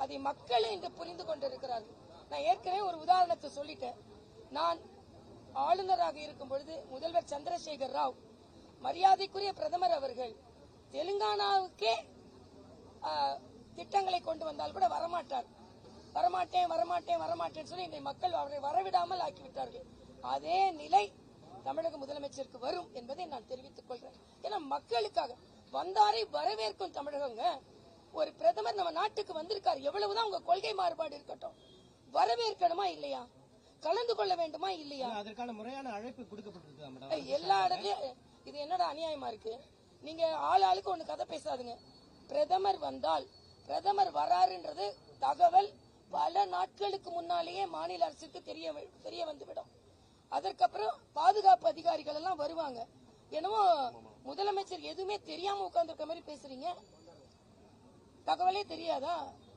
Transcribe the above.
அதை மக்கள் இன்று புரிந்து கொண்டிருக்கிறார்கள். நான் ஏற்கனவே ஒரு உதாரணத்தை சொல்லிட்டேன். நான் ஆளுநராக இருக்கும் பொழுது முதல்வர் சந்திரசேகர் ராவ், மரியாதைக்குரிய பிரதமர் அவர்கள் தெலுங்கானாவுக்கே திட்டங்களை கொண்டு வந்தால் கூட வரமாட்டார். வரமாட்டேன் சொல்லி இன்றைய மக்கள் அவரை வரவிடாமல் ஆக்கிவிட்டார்கள். அதே நிலை தமிழக முதலமைச்சருக்கு வரும் என்பதை நான் தெரிவித்துக் கொள்றேன். ஏன்னா மக்களுக்காக வந்தாரை வரவேற்கும் தமிழகங்க. ஒரு பிரதமர் நம்ம நாட்டுக்கு வந்திருக்காரு, எவ்வளவுதான் உங்க கொள்கை மாறுபாடு இருக்கட்டும், வரவேற்கணுமா இல்லையா? கலந்து கொள்ள வேண்டுமா இல்லையா? அதற்கான முறையான அழைப்பு கொடுக்கப்பட்டிருக்கு எல்லா இடத்துலயும். இது என்னடா அநியாயமா இருக்கு? நீங்க ஆளுக்கு ஒண்ணு கதை பேசாதுங்க. பிரதமர் வந்தால், பிரதமர் வராருன்றது தகவல் பல நாட்களுக்கு முன்னாலேயே மாநில அரசுக்கு தெரிய வந்துவிடும். அதற்கப்புறம் பாதுகாப்பு அதிகாரிகள் எல்லாம் வருவாங்க. என்னவோ முதலமைச்சர் எதுவுமே தெரியாம உட்கார்ந்து இருக்க மாதிரி பேசுறீங்க. தகவலே தெரியாதா?